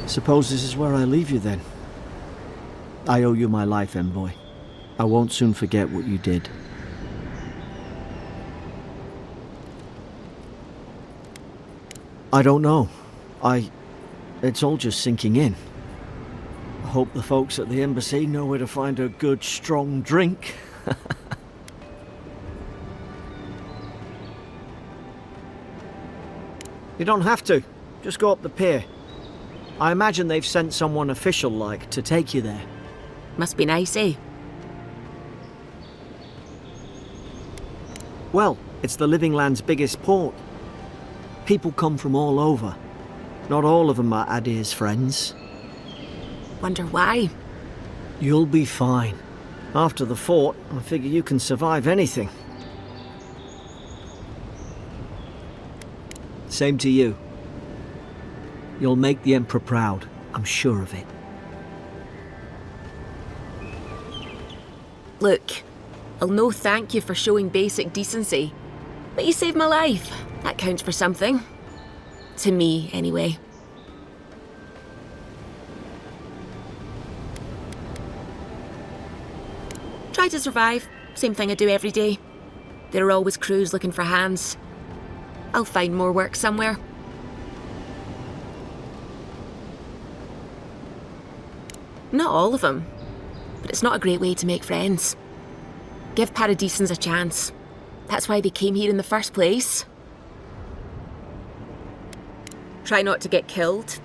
Suppose this is where I leave you then. I owe you my life, envoy. I won't soon forget what you did. I don't know. It's all just sinking in. I hope the folks at the embassy know where to find a good, strong drink. You don't have to. Just go up the pier. I imagine they've sent someone official-like to take you there. Must be nice, eh? Well, it's the Living Land's biggest port. People come from all over. Not all of them are Adir's friends. Wonder why? You'll be fine. After the fort, I figure you can survive anything. Same to you. You'll make the Emperor proud, I'm sure of it. Look, I'll no thank you for showing basic decency. But you saved my life. That counts for something. To me, anyway. Try to survive. Same thing I do every day. There are always crews looking for hands. I'll find more work somewhere. Not all of them, but it's not a great way to make friends. Give Paradisans a chance. That's why they came here in the first place. Try not to get killed.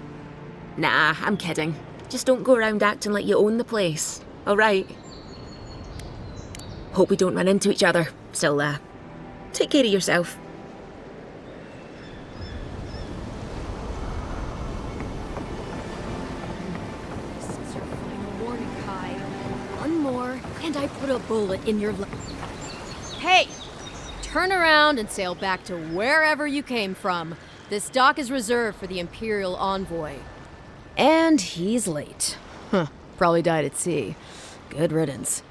Nah, I'm kidding. Just don't go around acting like you own the place, alright? Hope we don't run into each other. Still, take care of yourself. And I put a bullet in your Hey! Turn around and sail back to wherever you came from. This dock is reserved for the Imperial Envoy. And he's late. Huh. Probably died at sea. Good riddance.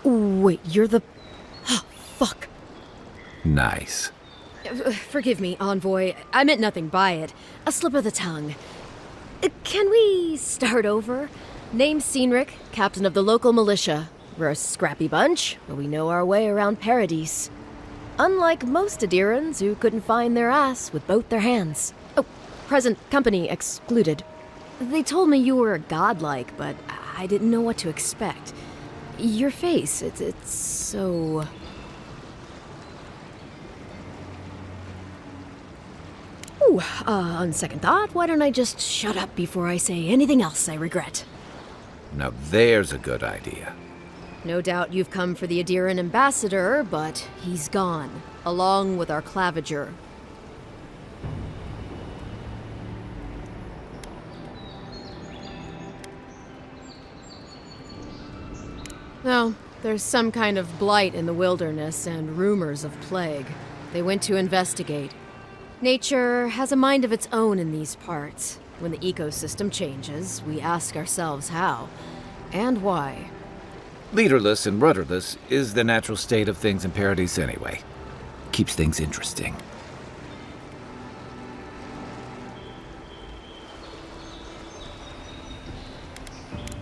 Wait, you're the... Oh, fuck. Nice. Forgive me, Envoy. I meant nothing by it. A slip of the tongue. Can we start over? Name's Cynric, captain of the local militia. We're a scrappy bunch, but we know our way around Paradise. Unlike most Adirans who couldn't find their ass with both their hands. Oh, present company excluded. They told me you were godlike, but I didn't know what to expect. Your face, it's so... Ooh, on second thought, why don't I just shut up before I say anything else I regret? Now there's a good idea. No doubt you've come for the Adiran ambassador, but he's gone, along with our claviger. No, there's some kind of blight in the wilderness and rumors of plague. They went to investigate. Nature has a mind of its own in these parts. When the ecosystem changes, we ask ourselves how and why. Leaderless and rudderless is the natural state of things in Paradise anyway. Keeps things interesting.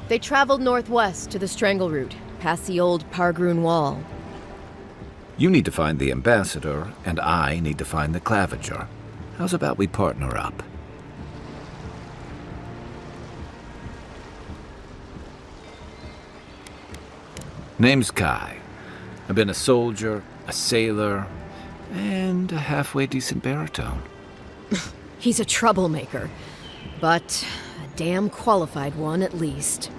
They traveled northwest to the Strangle Route, past the old Pargroon Wall. You need to find the ambassador, and I need to find the claviger. How's about we partner up? Name's Kai. I've been a soldier, a sailor, and a halfway decent baritone. He's a troublemaker, but a damn qualified one at least.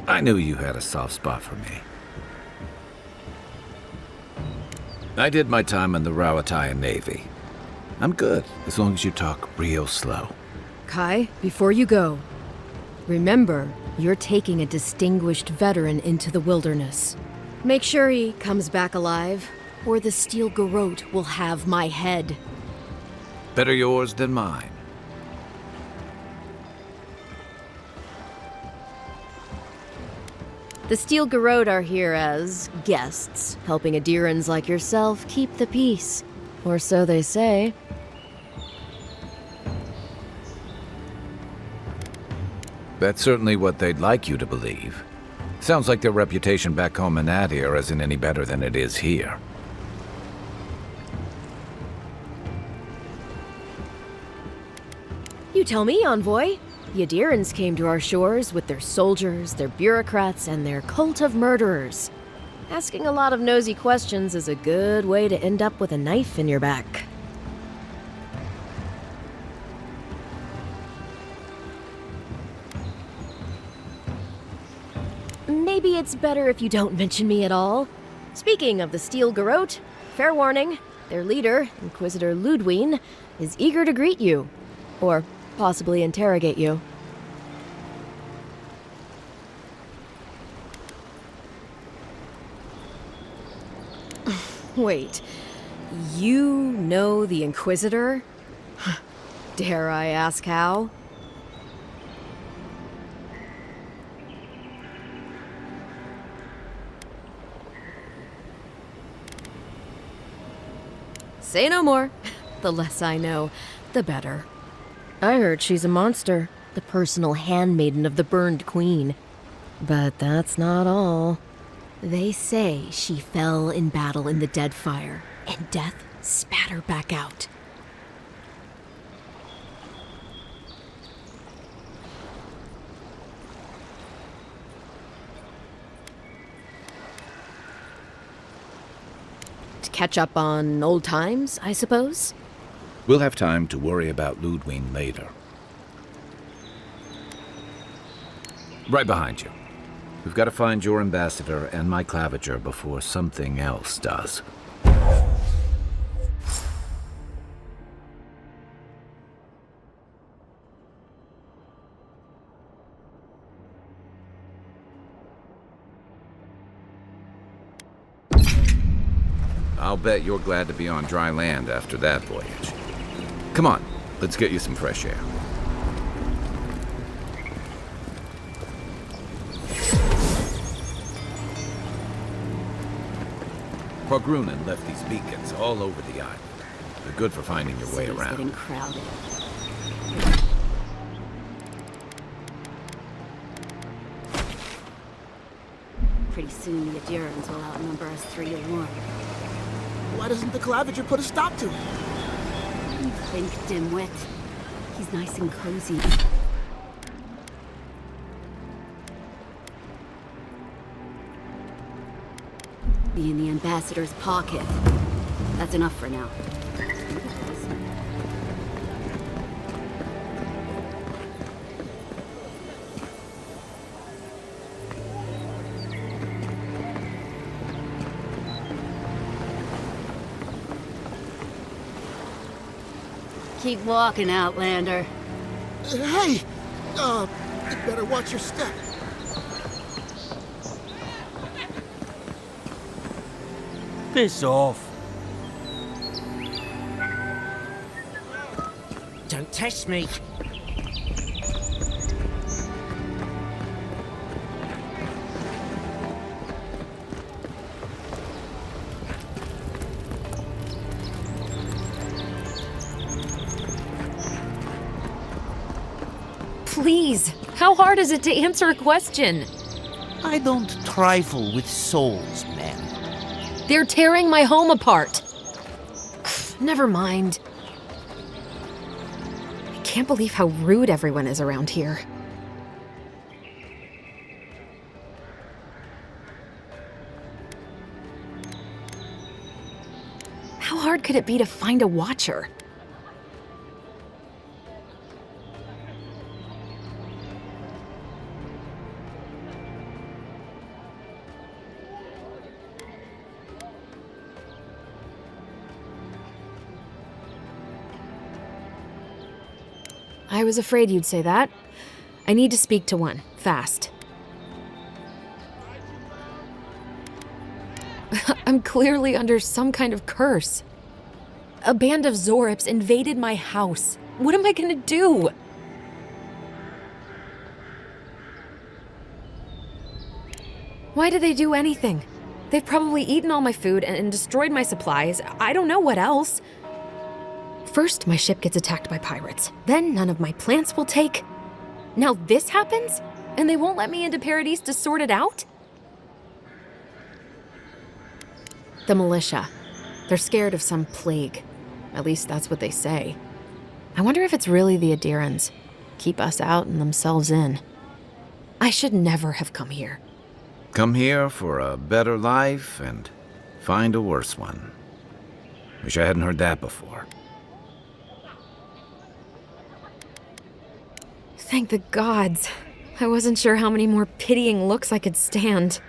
I knew you had a soft spot for me. I did my time in the Rawatayan Navy. I'm good, as long as you talk real slow. Kai, before you go, remember, you're taking a distinguished veteran into the wilderness. Make sure he comes back alive, or the Steel Garrote will have my head. Better yours than mine. The Steel Garrote are here as guests, helping Adirans like yourself keep the peace. Or so they say. That's certainly what they'd like you to believe. Sounds like their reputation back home in Adir isn't any better than it is here. You tell me, Envoy. The Adirans came to our shores with their soldiers, their bureaucrats, and their cult of murderers. Asking a lot of nosy questions is a good way to end up with a knife in your back. Maybe it's better if you don't mention me at all. Speaking of the Steel Garrote, fair warning, their leader, Inquisitor Ludwine, is eager to greet you. Or possibly interrogate you. Wait, you know the Inquisitor? Dare I ask how? Say no more. The less I know, the better. I heard she's a monster, the personal handmaiden of the Burned Queen. But that's not all. They say she fell in battle in the Deadfire, and death spat her back out. To catch up on old times, I suppose? We'll have time to worry about Ludwine later. Right behind you. We've got to find your ambassador and my claviger before something else does. I'll bet you're glad to be on dry land after that voyage. Come on, let's get you some fresh air. Pogrunen left these beacons all over the island. They're good for finding your way City's around. getting crowded. Pretty soon the Adirans will outnumber us 3-1. Why doesn't the Claviger put a stop to it? You think, dimwit? He's nice and cozy. Be in the ambassador's pocket. That's enough for now. Keep walking, Outlander. Hey! You better watch your step. Piss off. Don't test me. Please, how hard is it to answer a question? I don't trifle with souls, man. They're tearing my home apart. Never mind. I can't believe how rude everyone is around here. How hard could it be to find a watcher? I was afraid you'd say that. I need to speak to one, fast. I'm clearly under some kind of curse. A band of Zorips invaded my house. What am I gonna do? Why did they do anything? They've probably eaten all my food and destroyed my supplies. I don't know what else. First, my ship gets attacked by pirates. Then none of my plants will take. Now this happens? And they won't let me into Paradise to sort it out? The militia. They're scared of some plague. At least that's what they say. I wonder if it's really the Adirans. Keep us out and themselves in. I should never have come here. Come here for a better life and find a worse one. Wish I hadn't heard that before. Thank the gods. I wasn't sure how many more pitying looks I could stand.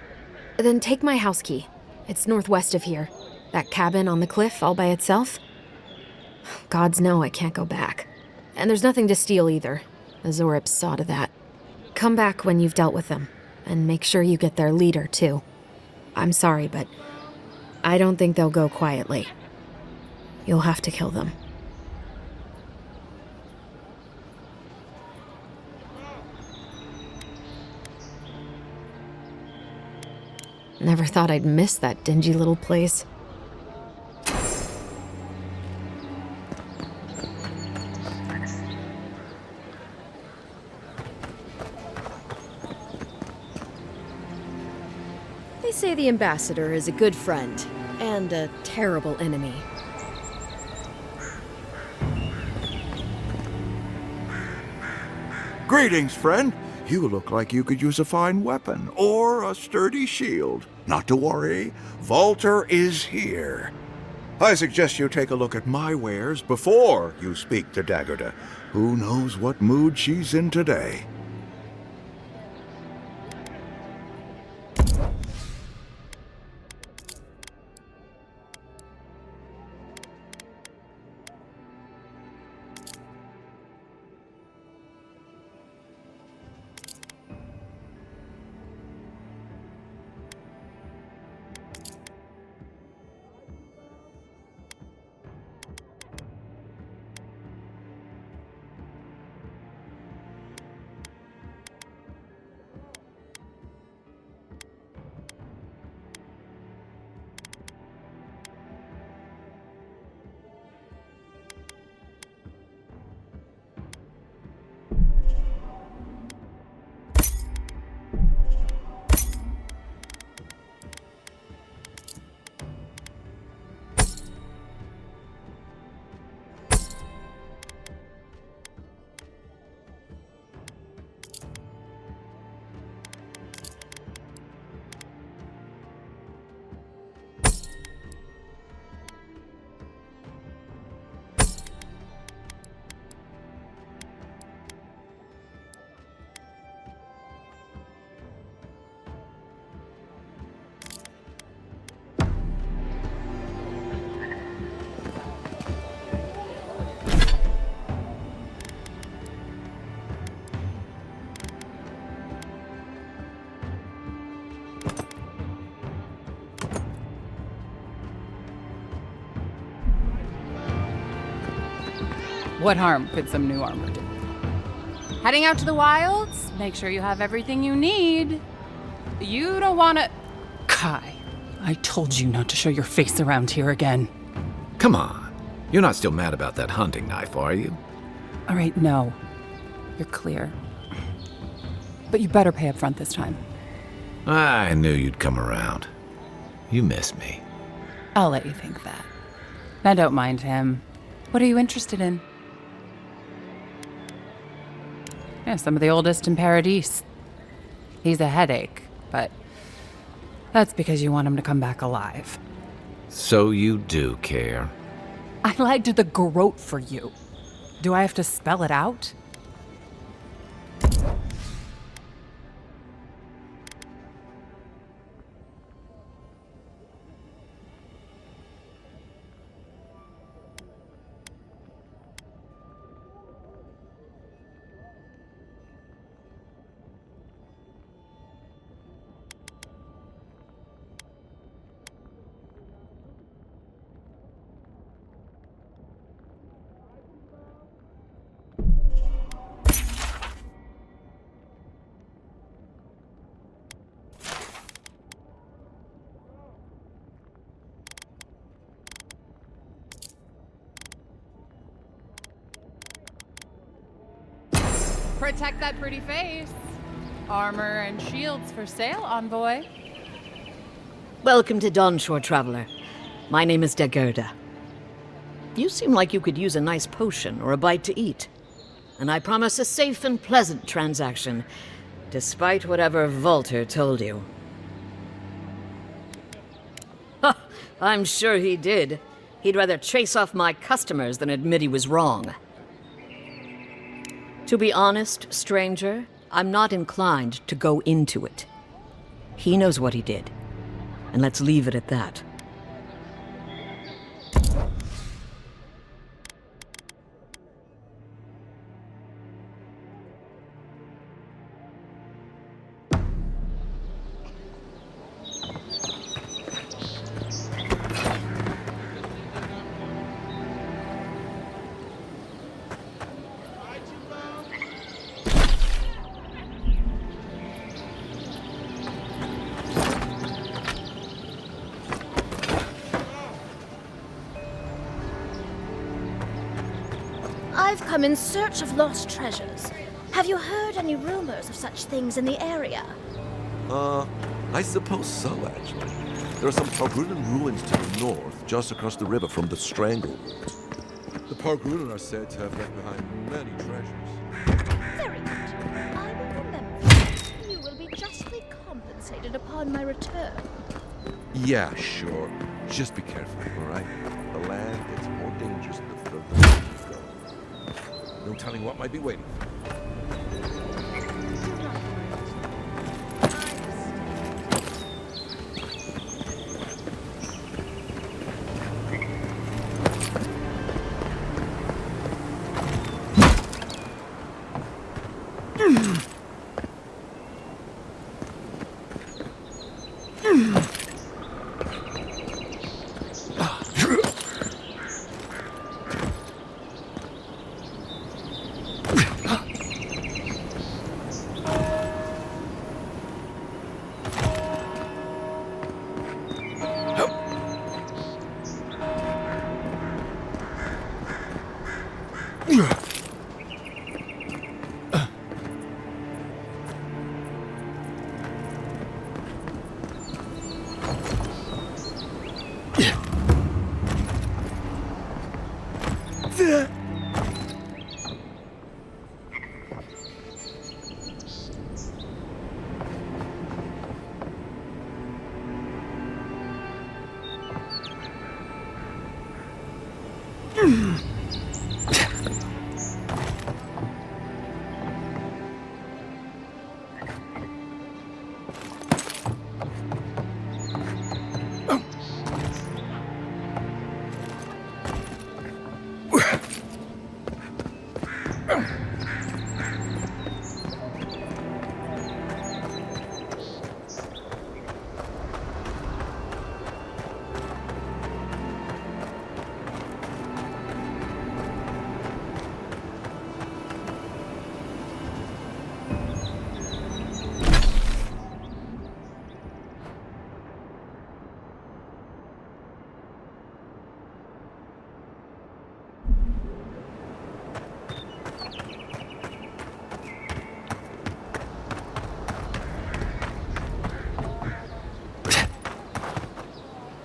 Then take my house key. It's northwest of here. That cabin on the cliff all by itself. Gods know I can't go back. And there's nothing to steal either. The Zorips saw to that. Come back when you've dealt with them. And make sure you get their leader, too. I'm sorry, but I don't think they'll go quietly. You'll have to kill them. Never thought I'd miss that dingy little place. They say the ambassador is a good friend and a terrible enemy. Greetings, friend. You look like you could use a fine weapon or a sturdy shield. Not to worry, Volter is here. I suggest you take a look at my wares before you speak to Daggerda. Who knows what mood she's in today? What harm could some new armor do? Heading out to the wilds? Make sure you have everything you need. You don't want to... Kai, I told you not to show your face around here again. Come on. You're not still mad about that hunting knife, are you? All right, no. You're clear. But you better pay up front this time. I knew you'd come around. You miss me. I'll let you think that. Now don't mind him. What are you interested in? Yeah, some of the oldest in Paradise. He's a headache, but that's because you want him to come back alive. So you do care. I lied to the Garrote for you. Do I have to spell it out? protect that pretty face. Armor and shields for sale, Envoy. Welcome to Dawnshore, Traveler. My name is Dagerda. You seem like you could use a nice potion or a bite to eat. And I promise a safe and pleasant transaction, despite whatever Volter told you. Ha! I'm sure he did. He'd rather chase off my customers than admit he was wrong. To be honest, stranger, I'm not inclined to go into it. He knows what he did, and let's leave it at that. I've come in search of lost treasures. Have you heard any rumors of such things in the area? I suppose so, actually. There are some Pargrunan ruins to the north, just across the river from the Strangleroot. The Pargrunan are said to have left behind many treasures. Very good. I will remember. You will be justly compensated upon my return. Yeah, sure. Just be careful, all right? The land gets more dangerous the further you go. No telling what might be waiting for you.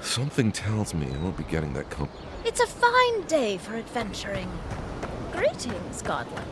Something tells me I won't be getting that company. It's a fine day for adventuring. Greetings, Godlike.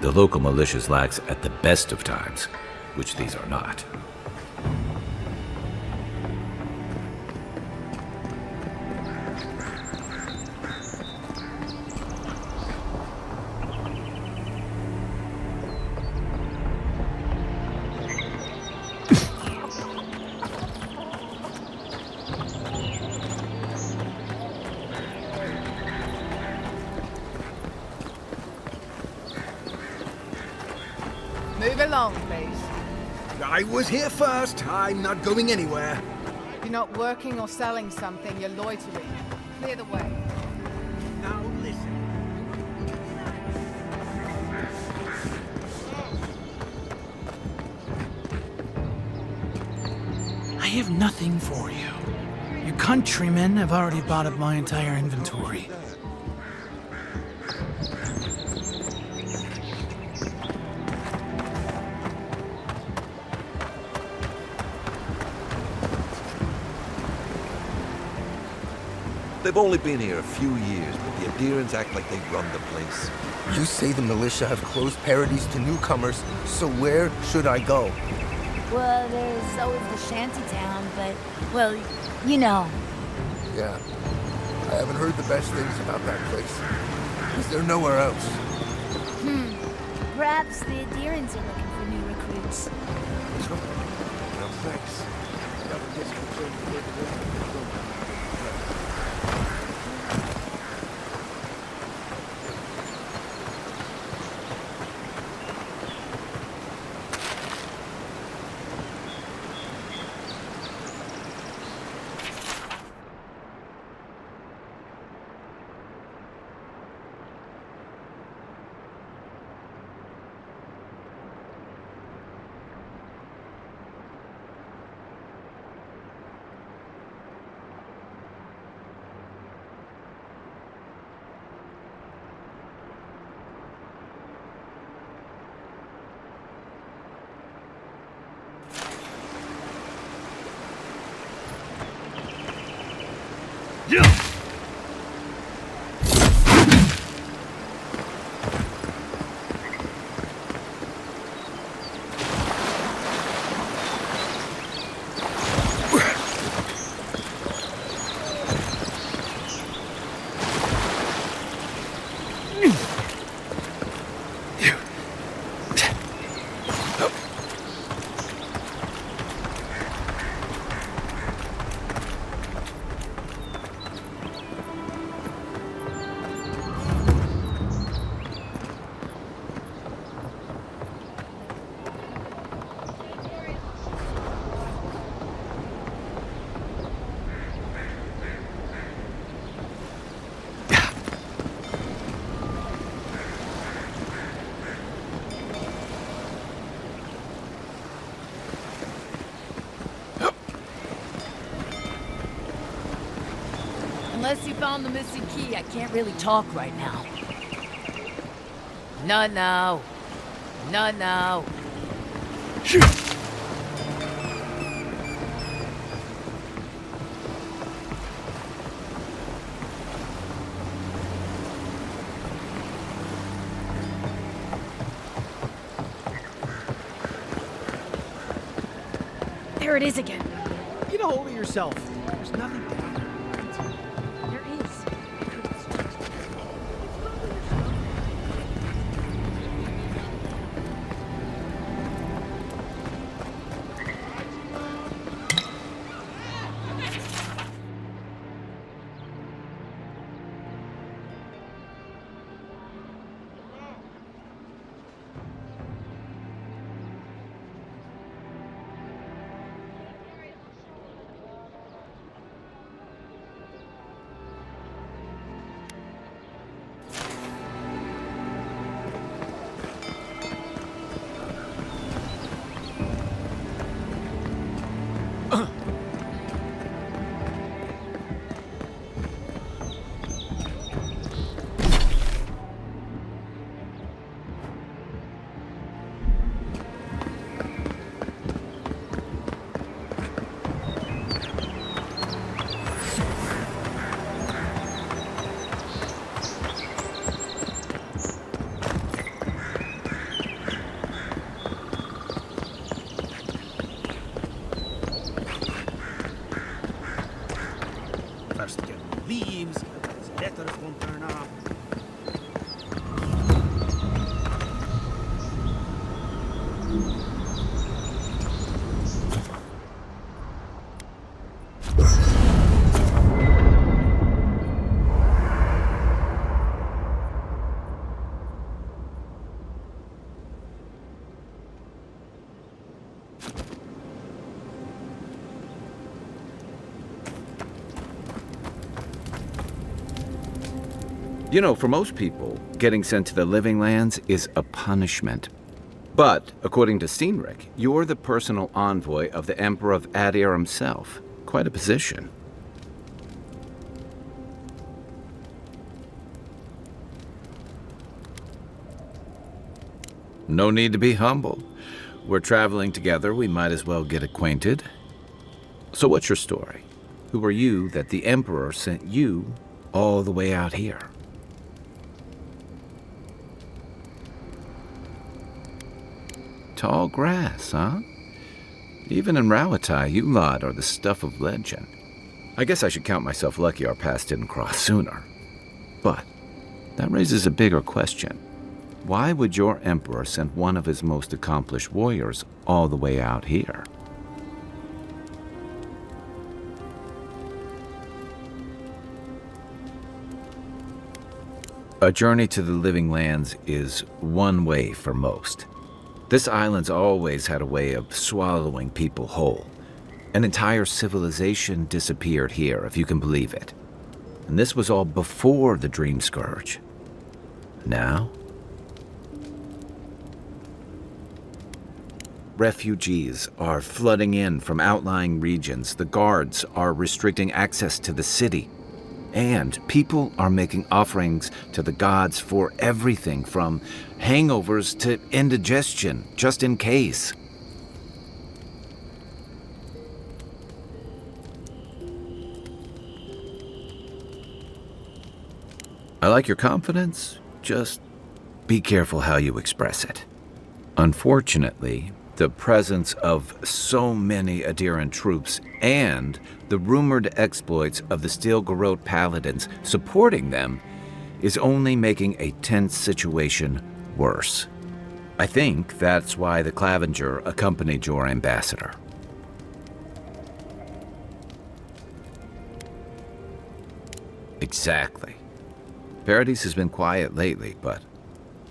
The local militia's lax at the best of times, which these are not. Move along, please. I was here first. I'm not going anywhere. You're not working or selling something, you're loitering. Clear the way. Now listen. I have nothing for you. Your countrymen have already bought up my entire inventory. They've only been here a few years, but the adherents act like they run the place. You say the militia have closed Paradise to newcomers, so where should I go? Well, there's always the shanty town, but, well, you know. Yeah, I haven't heard the best things about that place. Is there nowhere else? Perhaps the adherents are looking for new recruits. No thanks. Unless you found the missing key, I can't really talk right now. No. There it is again. Get a hold of yourself. There's nothing down there. There is. first get leaves, his letters won't turn up. You know, for most people, getting sent to the Living Lands is a punishment. But, according to Steenrick, you're the personal envoy of the Emperor of Adir himself. Quite a position. No need to be humble. We're traveling together, we might as well get acquainted. So what's your story? Who are you that the Emperor sent you all the way out here? Tall grass, huh? Even in Rawatai, you lot are the stuff of legend. I guess I should count myself lucky our paths didn't cross sooner. But that raises a bigger question. Why would your emperor send one of his most accomplished warriors all the way out here? A journey to the Living Lands is one way for most. This island's always had a way of swallowing people whole. An entire civilization disappeared here, if you can believe it. And this was all before the Dream Scourge. Now? Refugees are flooding in from outlying regions. The guards are restricting access to the city. And people are making offerings to the gods for everything from hangovers to indigestion, just in case. I like your confidence, just be careful how you express it. Unfortunately, the presence of so many Adiran troops and the rumored exploits of the Steel Garrote paladins supporting them is only making a tense situation worse. I think that's why the Clavenger accompanied your ambassador. Exactly. Paradise has been quiet lately, but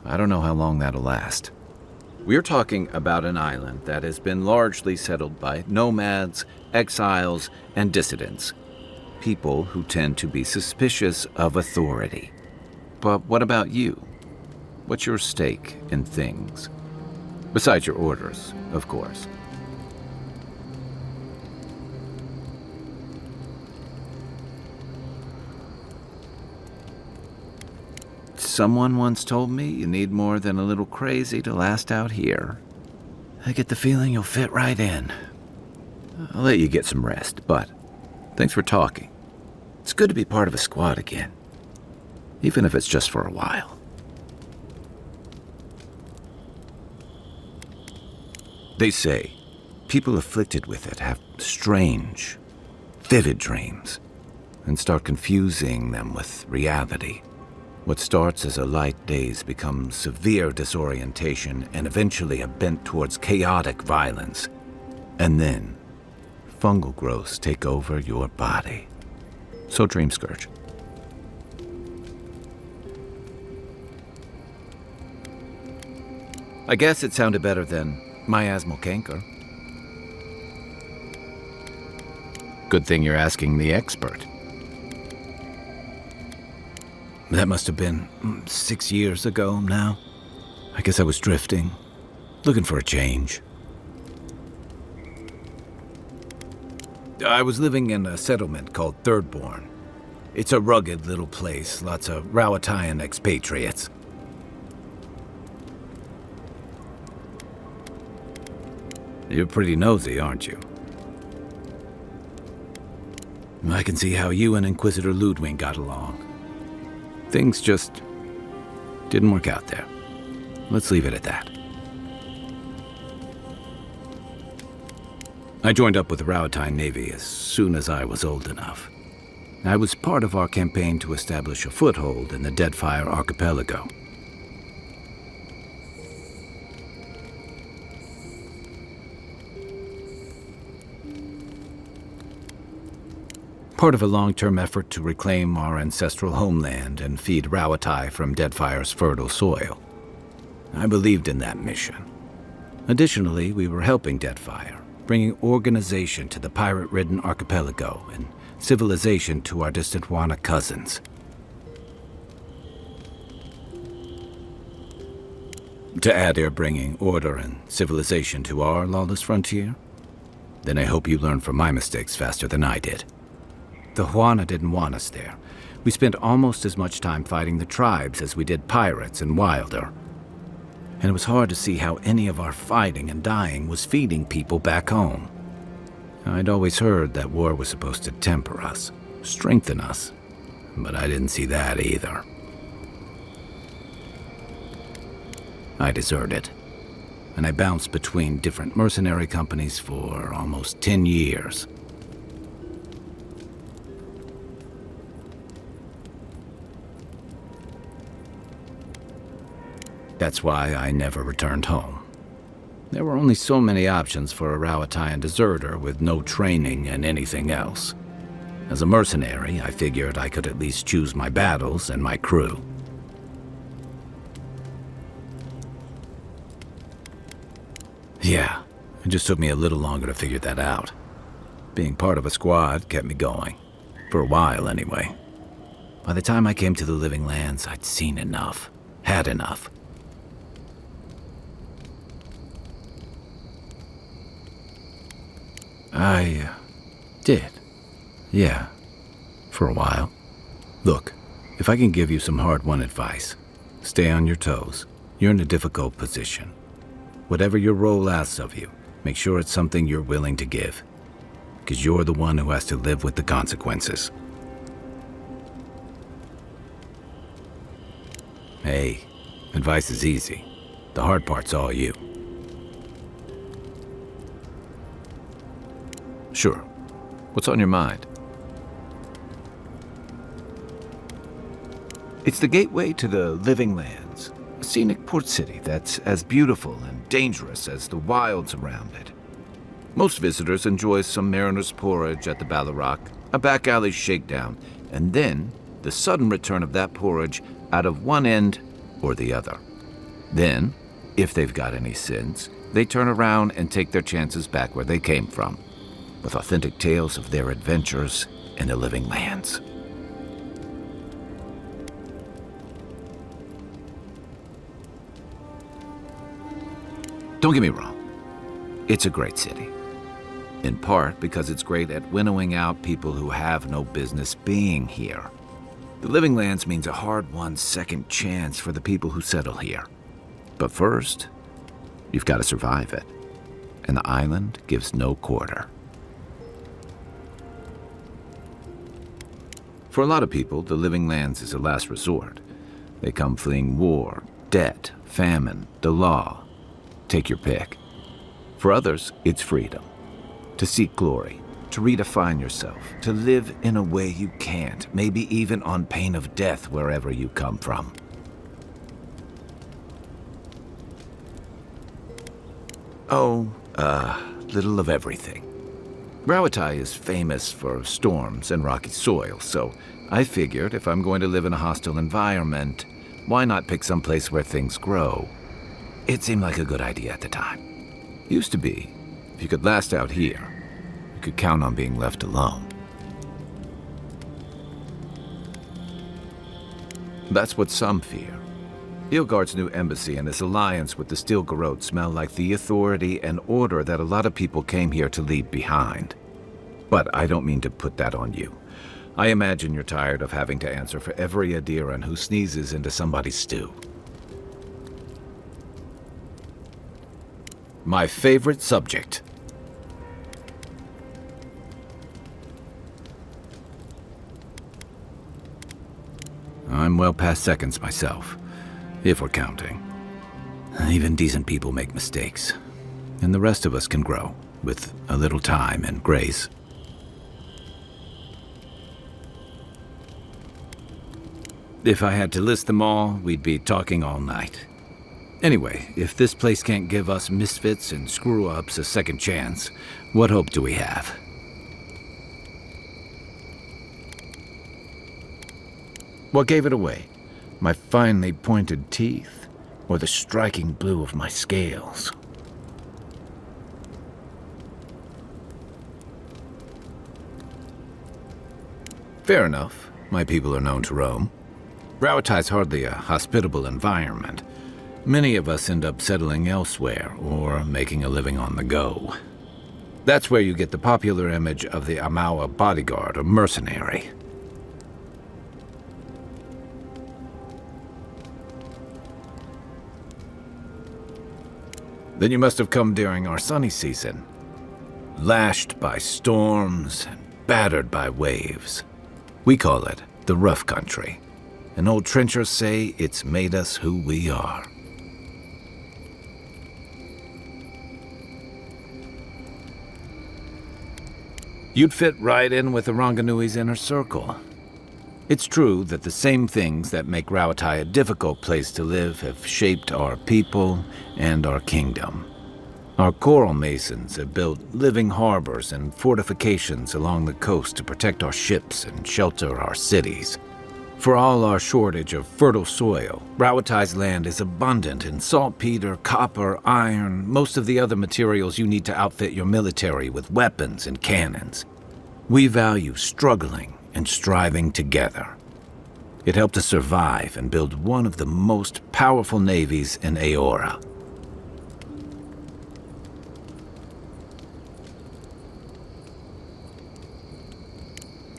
I don't know how long that'll last. We're talking about an island that has been largely settled by nomads, exiles, and dissidents. People who tend to be suspicious of authority. But what about you? What's your stake in things? Besides your orders, of course. Someone once told me you need more than a little crazy to last out here. I get the feeling you'll fit right in. I'll let you get some rest, but thanks for talking. It's good to be part of a squad again, even if it's just for a while. They say people afflicted with it have strange, vivid dreams and start confusing them with reality. What starts as a light daze becomes severe disorientation and eventually a bent towards chaotic violence. And then, fungal growths take over your body. So Dream Scourge. I guess it sounded better than miasmal canker. Good thing you're asking the expert. That must have been 6 years ago now. I guess I was drifting, looking for a change. I was living in a settlement called Thirdborn. It's a rugged little place, lots of Rawatayan expatriates. You're pretty nosy, aren't you? I can see how you and Inquisitor Ludwig got along. Things just didn't work out there. Let's leave it at that. I joined up with the Rawatayan Navy as soon as I was old enough. I was part of our campaign to establish a foothold in the Deadfire Archipelago. Part of a long-term effort to reclaim our ancestral homeland and feed Rawatai from Deadfire's fertile soil. I believed in that mission. Additionally, we were helping Deadfire, bringing organization to the pirate-ridden archipelago and civilization to our distant Wana cousins. To add, you're bringing order and civilization to our lawless frontier? Then I hope you learn from my mistakes faster than I did. The Huana didn't want us there. We spent almost as much time fighting the tribes as we did pirates and Wilder. And it was hard to see how any of our fighting and dying was feeding people back home. I'd always heard that war was supposed to temper us, strengthen us, but I didn't see that either. I deserted, and I bounced between different mercenary companies for almost 10 years. That's why I never returned home. There were only so many options for a Rawatayan deserter with no training and anything else. As a mercenary, I figured I could at least choose my battles and my crew. Yeah, it just took me a little longer to figure that out. Being part of a squad kept me going. For a while, anyway. By the time I came to the Living Lands, I'd seen enough. Had enough. I did. Yeah. For a while. Look, if I can give you some hard-won advice, stay on your toes. You're in a difficult position. Whatever your role asks of you, make sure it's something you're willing to give. Because you're the one who has to live with the consequences. Hey, advice is easy. The hard part's all you. Sure. What's on your mind? It's the gateway to the Living Lands, a scenic port city that's as beautiful and dangerous as the wilds around it. Most visitors enjoy some mariner's porridge at the Ballarock, a back alley shakedown, and then the sudden return of that porridge out of one end or the other. Then, if they've got any sense, they turn around and take their chances back where they came from, with authentic tales of their adventures in the Living Lands. Don't get me wrong, it's a great city. In part because it's great at winnowing out people who have no business being here. The Living Lands means a hard-won second chance for the people who settle here. But first, you've got to survive it. And the island gives no quarter. For a lot of people, the Living Lands is a last resort. They come fleeing war, debt, famine, the law. Take your pick. For others, it's freedom. To seek glory, to redefine yourself, to live in a way you can't, maybe even on pain of death wherever you come from. Oh, little of everything. Rawatai is famous for storms and rocky soil, so I figured if I'm going to live in a hostile environment, why not pick some place where things grow? It seemed like a good idea at the time. Used to be. If you could last out here, you could count on being left alone. That's what some fear. Ilgard's new embassy and his alliance with the Stilgarrote smell like the authority and order that a lot of people came here to leave behind. But I don't mean to put that on you. I imagine you're tired of having to answer for every Adiran who sneezes into somebody's stew. My favorite subject. I'm well past seconds myself, if we're counting. Even decent people make mistakes, and the rest of us can grow, with a little time and grace. If I had to list them all, we'd be talking all night. Anyway, if this place can't give us misfits and screw-ups a second chance, what hope do we have? What gave it away? My finely pointed teeth, or the striking blue of my scales? Fair enough. My people are known to roam. Rauatai's hardly a hospitable environment. Many of us end up settling elsewhere, or making a living on the go. That's where you get the popular image of the Amawa bodyguard or mercenary. Then you must have come during our sunny season. Lashed by storms and battered by waves. We call it the rough country. And old trenchers say it's made us who we are. You'd fit right in with the Ranganui's inner circle. It's true that the same things that make Rauatai a difficult place to live have shaped our people and our kingdom. Our coral masons have built living harbors and fortifications along the coast to protect our ships and shelter our cities. For all our shortage of fertile soil, Rauatai's land is abundant in saltpeter, copper, iron, most of the other materials you need to outfit your military with weapons and cannons. We value struggling and striving together. It helped us survive and build one of the most powerful navies in Aora.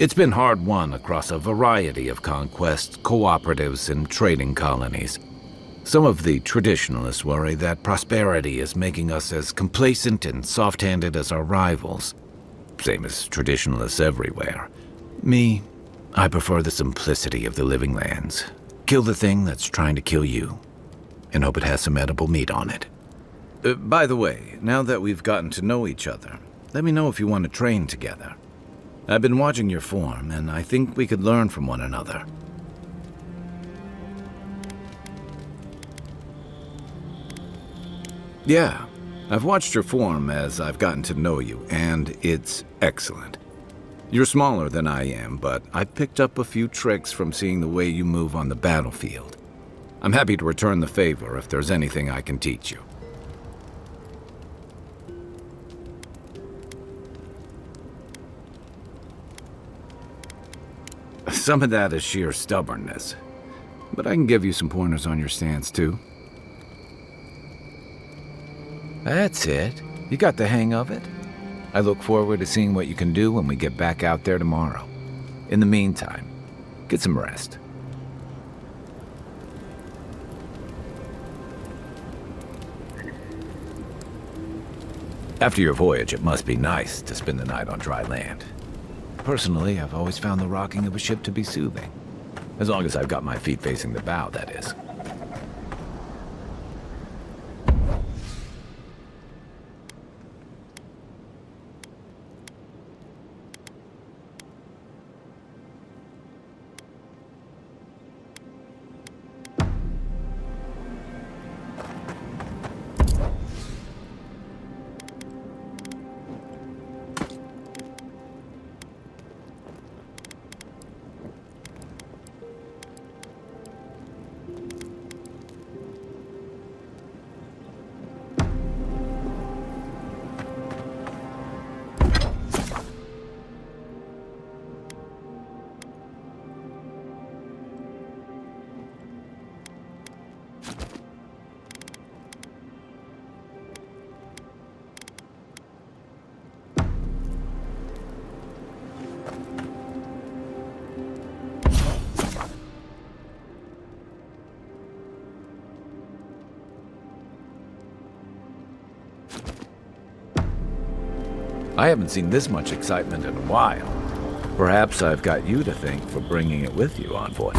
It's been hard won across a variety of conquests, cooperatives, and trading colonies. Some of the traditionalists worry that prosperity is making us as complacent and soft-handed as our rivals. Same as traditionalists everywhere. Me, I prefer the simplicity of the living lands. Kill the thing that's trying to kill you, and hope it has some edible meat on it. By the way, now that we've gotten to know each other, let me know if you want to train together. I've been watching your form, and I think we could learn from one another. Yeah, I've watched your form as I've gotten to know you, and it's excellent. You're smaller than I am, but I've picked up a few tricks from seeing the way you move on the battlefield. I'm happy to return the favor if there's anything I can teach you. Some of that is sheer stubbornness, but I can give you some pointers on your stance, too. That's it. You got the hang of it. I look forward to seeing what you can do when we get back out there tomorrow. In the meantime, get some rest. After your voyage, it must be nice to spend the night on dry land. Personally, I've always found the rocking of a ship to be soothing. As long as I've got my feet facing the bow, that is. I haven't seen this much excitement in a while. Perhaps I've got you to thank for bringing it with you, Envoy.